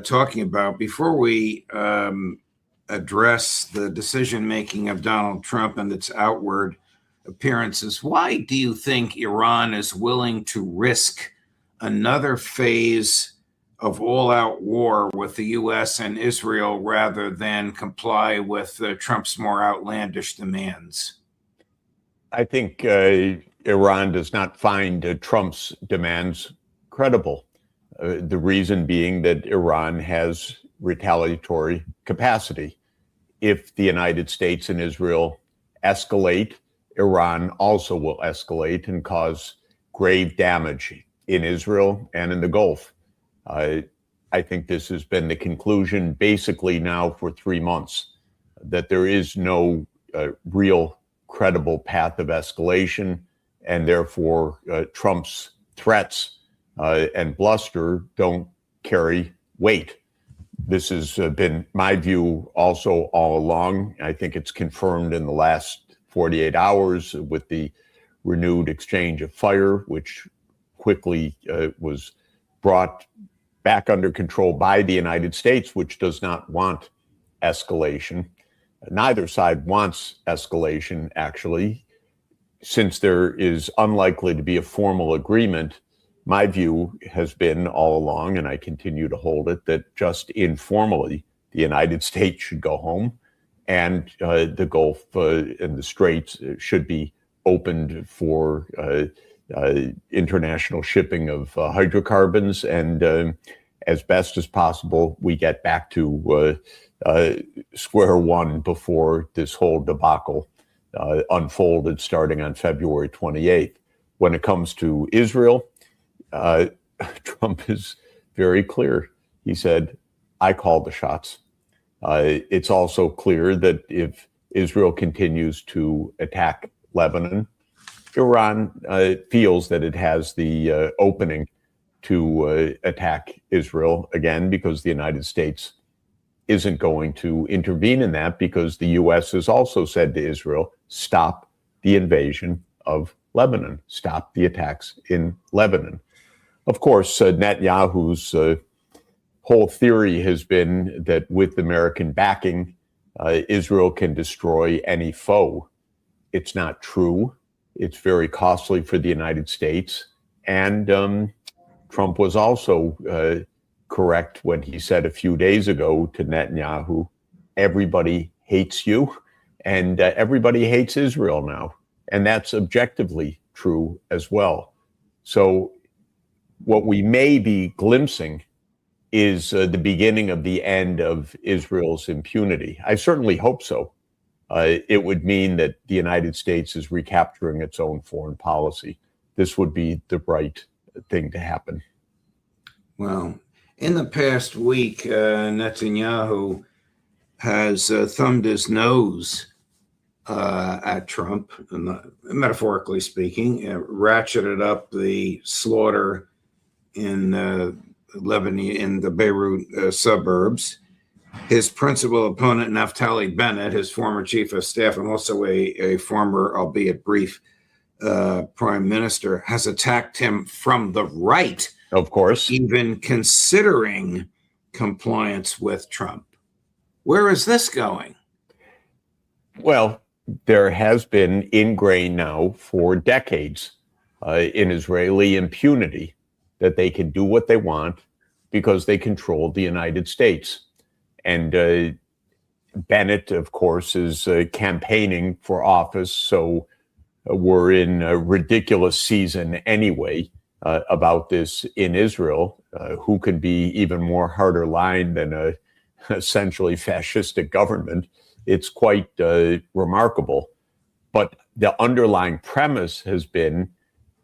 talking about. Before we address the decision making of Donald Trump and its outward appearances, why do you think Iran is willing to risk another phase of all-out war with the U.S. and Israel rather than comply with Trump's more outlandish demands? I think Iran does not find Trump's demands credible. The reason being that Iran has retaliatory capacity. If the United States and Israel escalate, Iran also will escalate and cause grave damage in Israel and in the Gulf. I think this has been the conclusion basically now for 3 months, that there is no real credible path of escalation, and therefore Trump's threats and bluster don't carry weight. This has been my view also all along. I think it's confirmed in the last 48 hours with the renewed exchange of fire, which quickly was brought back under control by the United States, which does not want escalation. Neither side wants escalation, actually. Since there is unlikely to be a formal agreement, my view has been all along, and I continue to hold it, that just informally, the United States should go home and the Gulf and the Straits should be opened for international shipping of hydrocarbons, and as best as possible, we get back to square one before this whole debacle unfolded starting on February 28th. When it comes to Israel, Trump is very clear. He said, I called the shots. It's also clear that if Israel continues to attack Lebanon, Iran feels that it has the opening to attack Israel again, because the United States isn't going to intervene in that, because the U.S. has also said to Israel, stop the invasion of Lebanon, stop the attacks in Lebanon. Of course, Netanyahu's whole theory has been that with American backing, Israel can destroy any foe. It's not true. It's very costly for the United States. And Trump was also correct when he said a few days ago to Netanyahu, everybody hates you and everybody hates Israel now. And that's objectively true as well. So what we may be glimpsing is the beginning of the end of Israel's impunity. I certainly hope so. It would mean that the United States is recapturing its own foreign policy. This would be the right thing to happen. Well, in the past week, Netanyahu has thumbed his nose at Trump, metaphorically speaking, ratcheted up the slaughter in Lebanon, in the Beirut suburbs. His principal opponent, Naftali Bennett, his former chief of staff and also a former, albeit brief, prime minister, has attacked him from the right. Of course. Even considering compliance with Trump. Where is this going? Well, there has been ingrained now for decades in Israeli impunity that they can do what they want because they control the United States. And Bennett, of course, is campaigning for office, so we're in a ridiculous season anyway about this in Israel. Who can be even more harder line than a essentially fascistic government? It's quite remarkable. But the underlying premise has been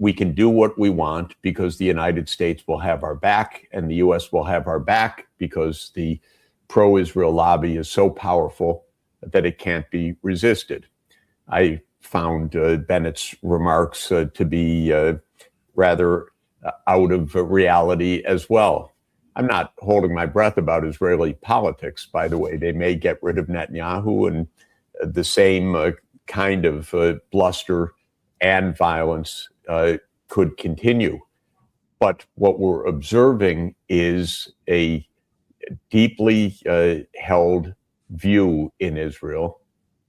we can do what we want because the United States will have our back and the U.S. will have our back because the pro-Israel lobby is so powerful that it can't be resisted. I found Bennett's remarks to be rather out of reality as well. I'm not holding my breath about Israeli politics, by the way. They may get rid of Netanyahu, and the same kind of bluster and violence could continue. But what we're observing is a deeply held view in Israel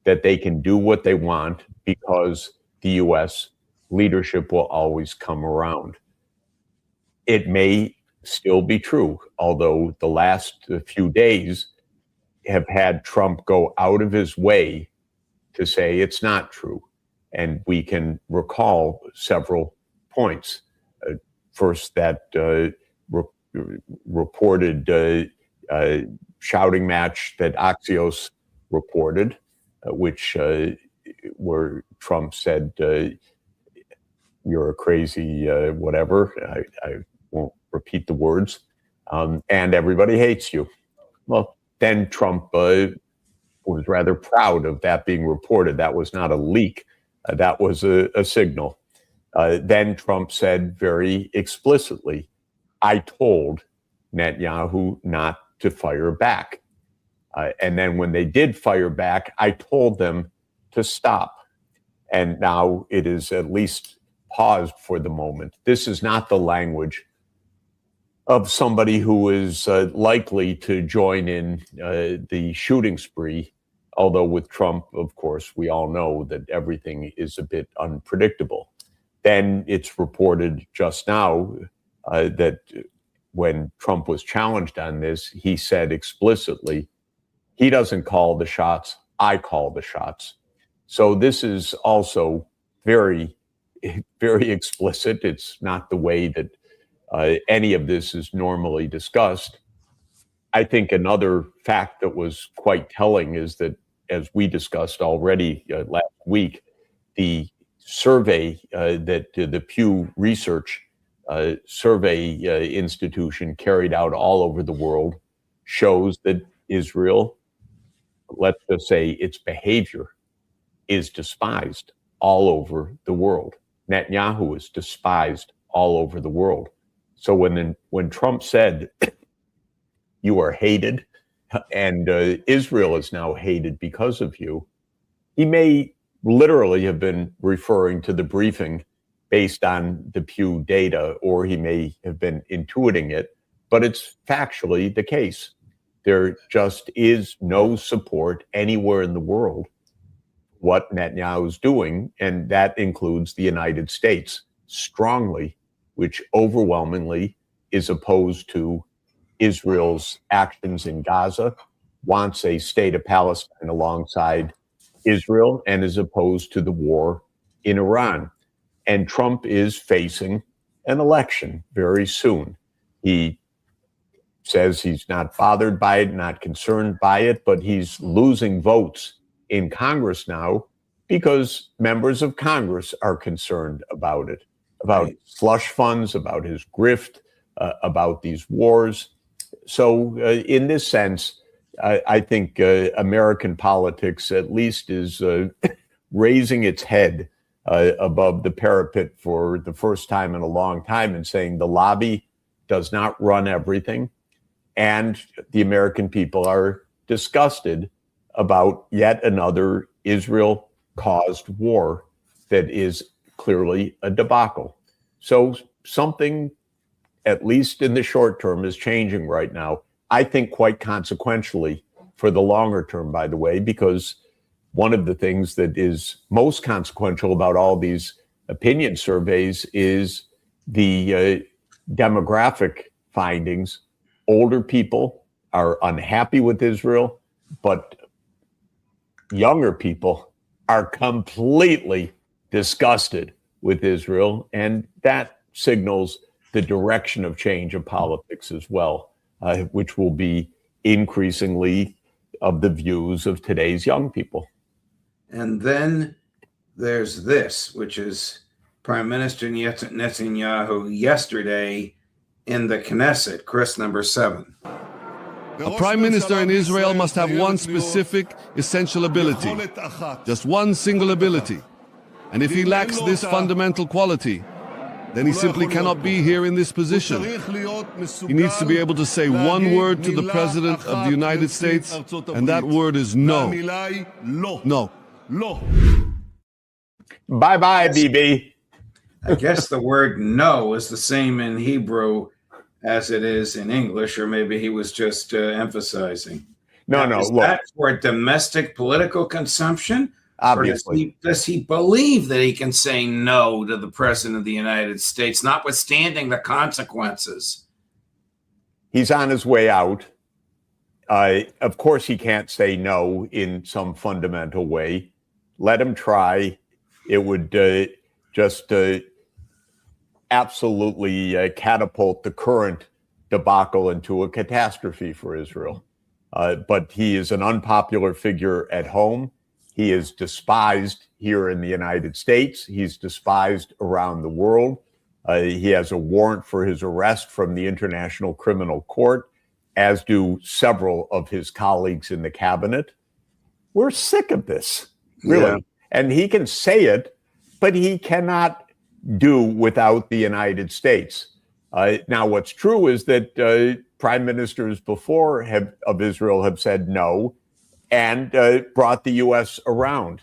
that they can do what they want because the U.S. leadership will always come around. It may still be true, although the last few days have had Trump go out of his way to say it's not true. And we can recall several points. First, that reported shouting match that Axios reported, which where Trump said, you're a crazy whatever. I won't repeat the words. And everybody hates you. Well, then Trump was rather proud of that being reported. That was not a leak. That was a signal. Then Trump said very explicitly, I told Netanyahu not to fire back. And then when they did fire back, I told them to stop. And now it is at least paused for the moment. This is not the language of somebody who is likely to join in the shooting spree. Although with Trump, of course, we all know that everything is a bit unpredictable. Then it's reported just now that when Trump was challenged on this, he said explicitly, he doesn't call the shots, I call the shots. So this is also very, very explicit. It's not the way that any of this is normally discussed. I think another fact that was quite telling is that, as we discussed already last week, the survey that the Pew Research Survey Institution carried out all over the world shows that Israel, let's just say its behavior, is despised all over the world. Netanyahu is despised all over the world. So when Trump said, you are hated, and Israel is now hated because of you, he may literally have been referring to the briefing based on the Pew data, or he may have been intuiting it, but it's factually the case. There just is no support anywhere in the world what Netanyahu is doing, and that includes the United States strongly, which overwhelmingly is opposed to Israel's actions in Gaza, wants a state of Palestine alongside Israel, and is opposed to the war in Iran. And Trump is facing an election very soon. He says he's not bothered by it, not concerned by it, but he's losing votes in Congress now because members of Congress are concerned about it, about slush funds, about his grift, about these wars. So in this sense, I think American politics at least is raising its head above the parapet for the first time in a long time and saying the lobby does not run everything. And the American people are disgusted about yet another Israel-caused war that is clearly a debacle. So something, at least in the short term, is changing right now. I think quite consequentially for the longer term, by the way, because one of the things that is most consequential about all these opinion surveys is the demographic findings. Older people are unhappy with Israel, but younger people are completely disgusted with Israel, and that signals the direction of change of politics as well, which will be increasingly of the views of today's young people. And then there's this, which is Prime Minister Netanyahu yesterday in the Knesset, Chris, number 7. A prime minister in Israel must have one specific, essential ability, just one single ability. And if he lacks this fundamental quality, then he simply cannot be here in this position. He needs to be able to say one word to the President of the United States, and that word is no. No. Bye-bye, BB. I guess the word no is the same in Hebrew as it is in English, or maybe he was just emphasizing. No, Now, no, is look, that for domestic political consumption? Or obviously. does he believe that he can say no to the president of the United States, notwithstanding the consequences? He's on his way out. Of course, he can't say no in some fundamental way. Let him try. It would just absolutely catapult the current debacle into a catastrophe for Israel. But he is an unpopular figure at home. He is despised here in the United States. He's despised around the world. He has a warrant for his arrest from the International Criminal Court, as do several of his colleagues in the cabinet. We're sick of this, really. Yeah. And he can say it, but he cannot do without the United States. Now, what's true is that prime ministers before of Israel have said no and brought the U.S. around.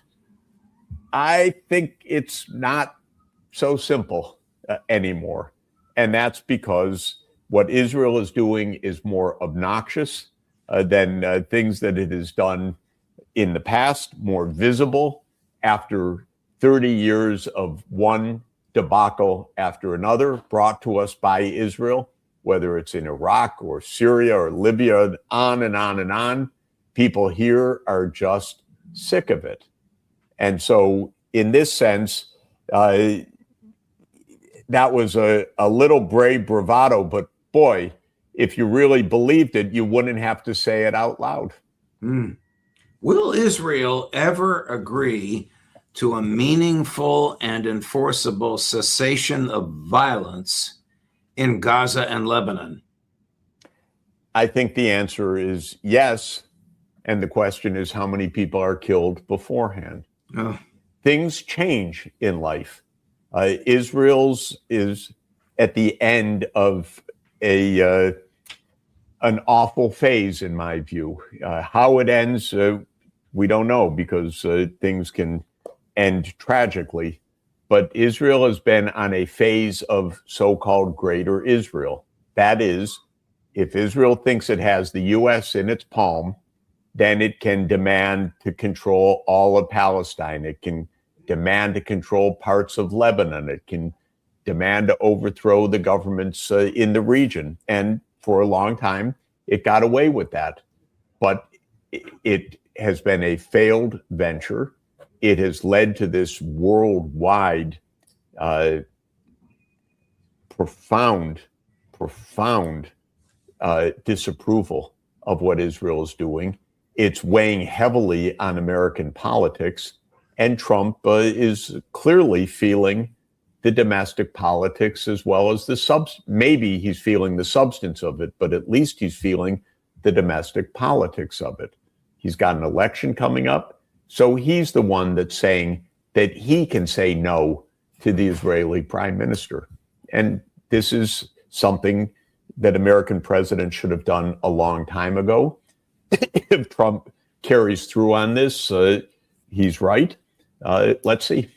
I think it's not so simple anymore. And that's because what Israel is doing is more obnoxious than things that it has done in the past, more visible after 30 years of one debacle after another brought to us by Israel, whether it's in Iraq or Syria or Libya, on and on and on. People here are just sick of it. And so in this sense, that was a little brave bravado, but boy, if you really believed it, you wouldn't have to say it out loud. Will Israel ever agree to a meaningful and enforceable cessation of violence in Gaza and Lebanon? I think the answer is yes. And the question is how many people are killed beforehand. Oh. Things change in life. Israel's is at the end of an awful phase, in my view. How it ends, we don't know, because things can end tragically. But Israel has been on a phase of so-called Greater Israel. That is, if Israel thinks it has the U.S. in its palm, then it can demand to control all of Palestine. It can demand to control parts of Lebanon. It can demand to overthrow the governments in the region. And for a long time, it got away with that. But it has been a failed venture. It has led to this worldwide profound disapproval of what Israel is doing. It's weighing heavily on American politics, and Trump is clearly feeling the domestic politics as well as maybe he's feeling the substance of it, but at least he's feeling the domestic politics of it. He's got an election coming up, so he's the one that's saying that he can say no to the Israeli prime minister. And this is something that American presidents should have done a long time ago. If Trump carries through on this, he's right. Let's see.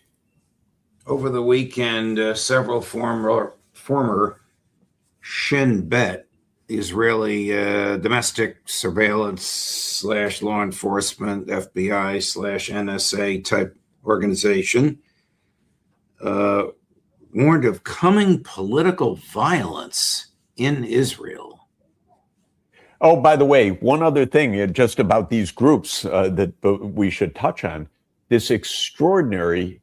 Over the weekend, several former Shin Bet, Israeli domestic surveillance / law enforcement, FBI / NSA type organization, warned of coming political violence in Israel. Oh, by the way, one other thing just about these groups that we should touch on. This extraordinary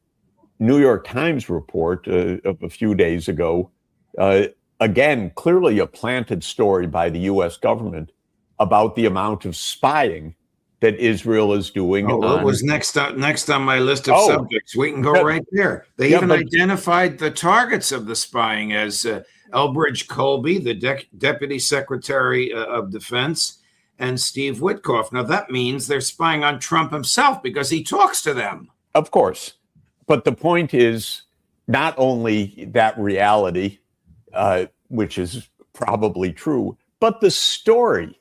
New York Times report of a few days ago, again, clearly a planted story by the U.S. government about the amount of spying that Israel is doing. Oh, what was next on my list of subjects? We can go right there. They even identified the targets of the spying as Elbridge Colby, the Deputy Secretary of Defense, and Steve Witkoff. Now, that means they're spying on Trump himself because he talks to them. Of course. But the point is not only that reality, which is probably true, but the story.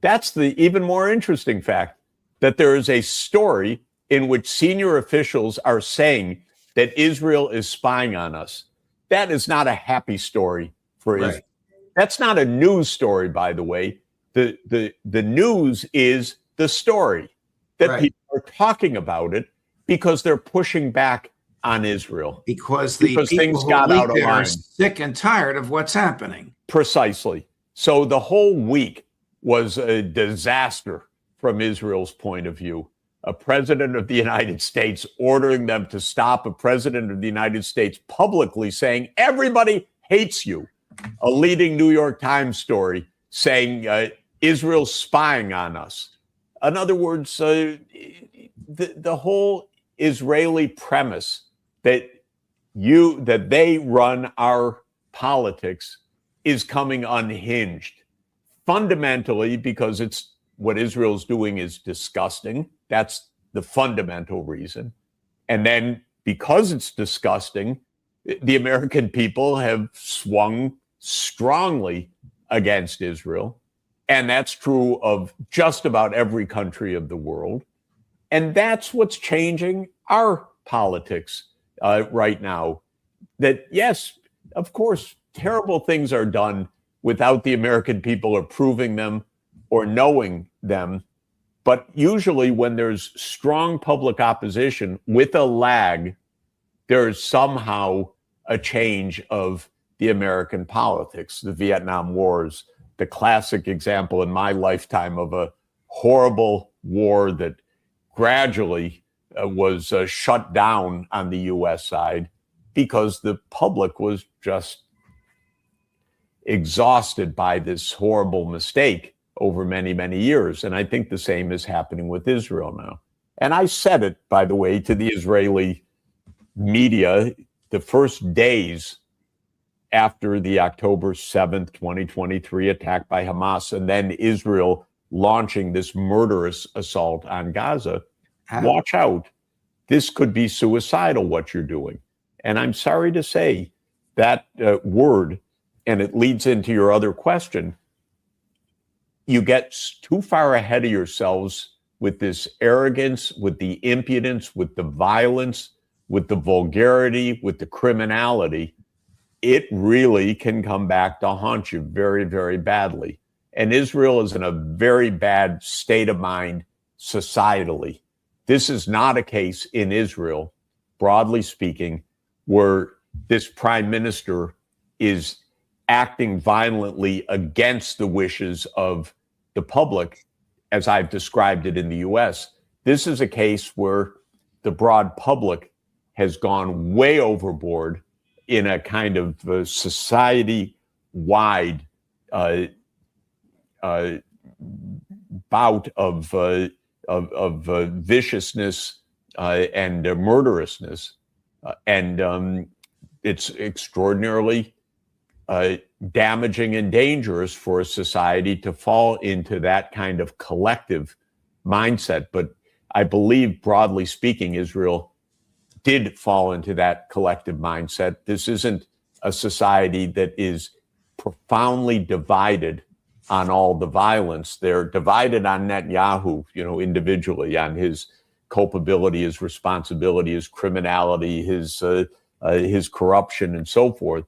That's the even more interesting fact, that there is a story in which senior officials are saying that Israel is spying on us. That is not a happy story for Israel. That's not a news story, by the way. The news is the story that Right. people are talking about it because they're pushing back on Israel. Because the Because people things who got out leaked of it are line. sick and tired of what's happening. Precisely. So the whole week was a disaster from Israel's point of view. A president of the United States ordering them to stop, a president of the United States publicly saying, everybody hates you. A leading New York Times story saying Israel's spying on us. In other words, the whole Israeli premise that they run our politics is coming unhinged. Fundamentally, because it's what Israel's doing is disgusting. That's the fundamental reason. And then because it's disgusting, the American people have swung strongly against Israel. And that's true of just about every country of the world. And that's what's changing our politics right now. That, yes, of course, terrible things are done without the American people approving them or knowing them. But usually when there's strong public opposition with a lag, there's somehow a change of the American politics. The Vietnam War is the classic example in my lifetime of a horrible war that gradually was shut down on the U.S. side because the public was just exhausted by this horrible mistake over many, many years. And I think the same is happening with Israel now. And I said it, by the way, to the Israeli media the first days after the October 7th, 2023 attack by Hamas, and then Israel launching this murderous assault on Gaza. Watch out. This could be suicidal, what you're doing. And I'm sorry to say that word, and it leads into your other question, you get too far ahead of yourselves with this arrogance, with the impudence, with the violence, with the vulgarity, with the criminality. It really can come back to haunt you very, very badly. And Israel is in a very bad state of mind societally. This is not a case in Israel, broadly speaking, where this prime minister is acting violently against the wishes of the public, as I've described it in the US. This is a case where the broad public has gone way overboard in a kind of society-wide bout of viciousness and murderousness. And it's extraordinarily damaging and dangerous for a society to fall into that kind of collective mindset. But I believe, broadly speaking, Israel did fall into that collective mindset. This isn't a society that is profoundly divided on all the violence. They're divided on Netanyahu, individually, on his culpability, his responsibility, his criminality, his corruption, and so forth.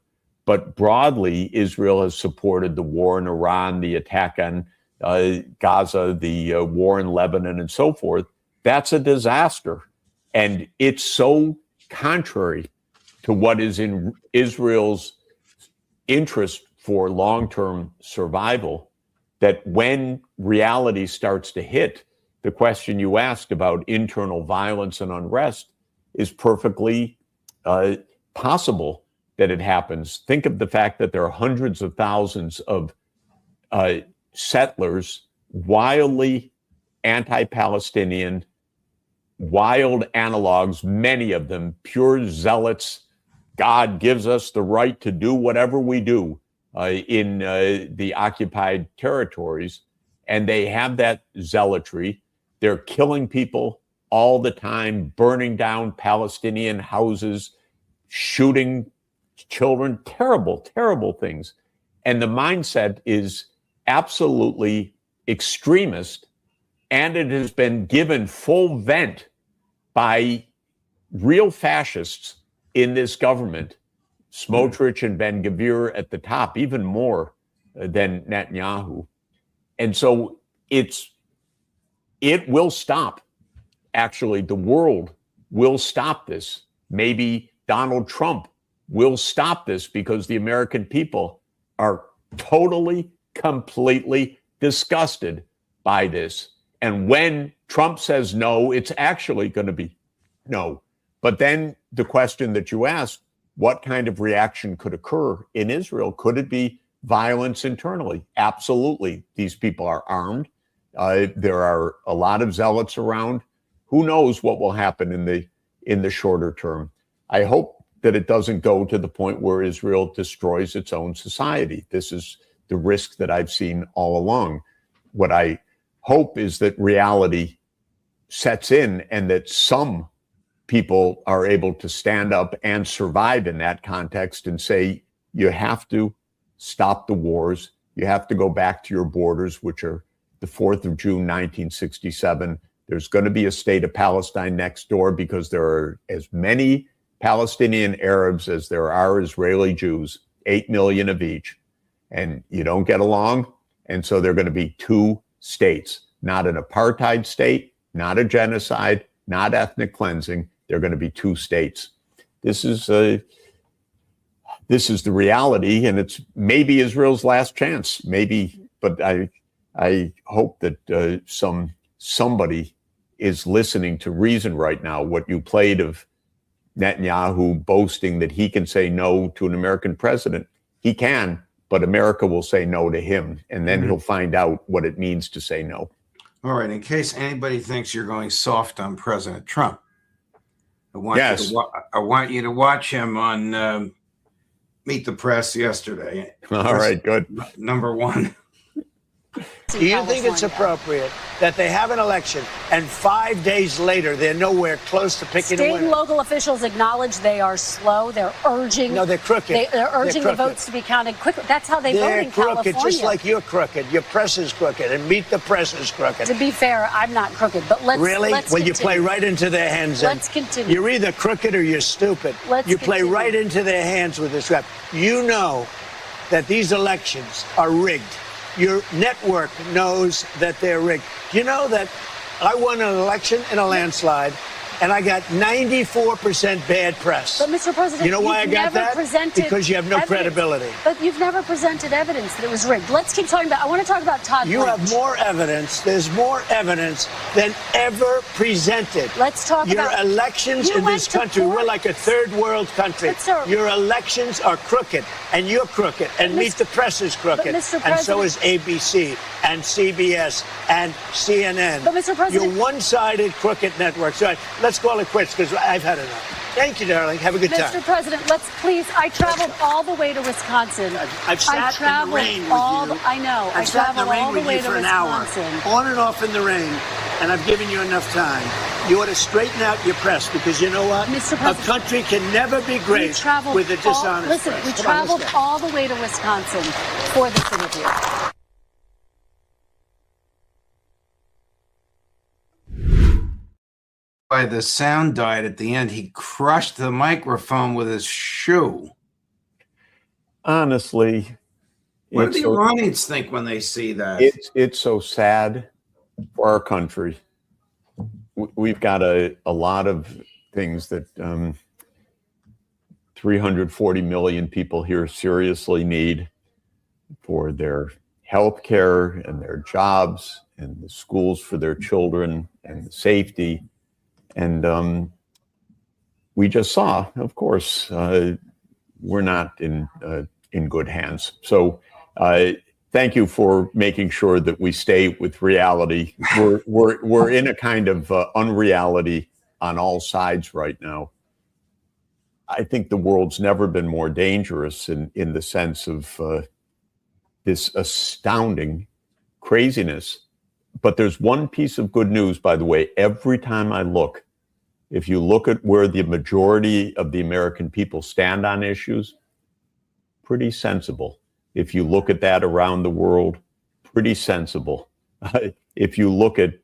But broadly, Israel has supported the war in Iran, the attack on Gaza, the war in Lebanon, and so forth. That's a disaster. And it's so contrary to what is in Israel's interest for long-term survival that when reality starts to hit, the question you asked about internal violence and unrest is perfectly possible that it happens. Think of the fact that there are hundreds of thousands of settlers, wildly anti-Palestinian, wild analogs, many of them pure zealots. God gives us the right to do whatever we do in the occupied territories. And they have that zealotry. They're killing people all the time, burning down Palestinian houses, shooting children, terrible, terrible things. And the mindset is absolutely extremist, and it has been given full vent by real fascists in this government, Smotrich and Ben-Gvir at the top, even more. than Netanyahu. And so it will stop. Actually, the world will stop this. Maybe Donald Trump will stop this because the American people are totally, completely disgusted by this. And when Trump says no, it's actually going to be no. But then the question that you asked, what kind of reaction could occur in Israel? Could it be violence internally? Absolutely. These people are armed. There are a lot of zealots around. Who knows what will happen in the shorter term? I hope that it doesn't go to the point where Israel destroys its own society. This is the risk that I've seen all along. What I hope is that reality sets in and that some people are able to stand up and survive in that context and say, you have to stop the wars. You have to go back to your borders, which are the 4th of June, 1967. There's going to be a state of Palestine next door because there are as many Palestinian Arabs as there are Israeli Jews, 8 million of each. And you don't get along. And so there are going to be two states, not an apartheid state, not a genocide, not ethnic cleansing. There are going to be two states. This is the reality, and it's maybe Israel's last chance. Maybe, but I hope that somebody is listening to reason right now. What you played of Netanyahu boasting that he can say no to an American president, he can, but America will say no to him, and then he'll find out what it means to say no. All right. In case anybody thinks you're going soft on President Trump, I want you to watch him on Meet the Press yesterday. All right, good. Number one. Do you think it's appropriate that they have an election and 5 days later they're nowhere close to picking a winner? State and local officials acknowledge they are slow. They're urging. No, they're crooked. They're urging the votes to be counted quickly. That's how they vote in California. They're crooked, just like you're crooked. Your press is crooked, and Meet the Press is crooked. To be fair, I'm not crooked, but let's really. Let's well, continue. You play right into their hands. Let's continue. You're either crooked or you're stupid. You play right into their hands with this rap. You know that these elections are rigged. Your network knows that they're rigged. You know that I won an election in a landslide, and I got 94% bad press. But, Mr. President, you know why I got that? Because you have no credibility. But you've never presented evidence that it was rigged. Let's keep talking about. I want to talk about Todd. You have more evidence. There's more evidence than ever presented. Let's talk about your elections in this country. We're like a third world country. Your elections are crooked, and you're crooked, and Meet the Press is crooked, and so is ABC and CBS and CNN. But, Mr. President, you're one-sided crooked networks. All right, let's call it quits because I've had enough. Thank you, darling. Have a good time. Mr. President, let's please. I traveled all the way to Wisconsin. I've sat in the rain with you. I know. I've sat in the rain with you for an hour, on and off in the rain, and I've given you enough time. You ought to straighten out your press because you know what? Mr. President, a country can never be great with a dishonest press. We traveled all the way to Wisconsin for this interview. By the sound died at the end. He crushed the microphone with his shoe. Honestly, what do the Iranians think when they see that? It's so sad for our country. We've got a lot of things that 340 million people here seriously need for their health care and their jobs and the schools for their children and the safety. And we just saw, of course, we're not in good hands. So thank you for making sure that we stay with reality. We're in a kind of unreality on all sides right now. I think the world's never been more dangerous in the sense of this astounding craziness. But there's one piece of good news, by the way. Every time I look, if you look at where the majority of the American people stand on issues, pretty sensible. If you look at that around the world, pretty sensible. If you look at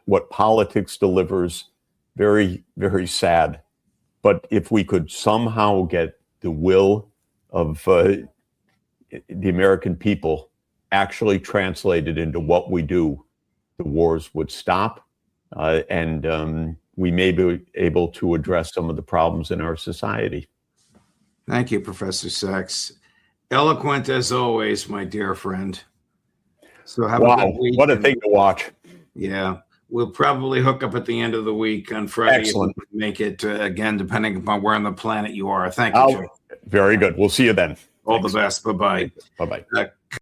what politics delivers, very, very sad. But if we could somehow get the will of the American people actually translated into what we do, the wars would stop, and we may be able to address some of the problems in our society. Thank you, Professor Sachs. Eloquent as always, my dear friend. So have a good week. What a thing to watch. Yeah. We'll probably hook up at the end of the week on Friday. Excellent. If we can make it, again, depending upon where on the planet you are. Thank you, Joe. Very good. We'll see you then. All the best. Bye-bye. Bye-bye.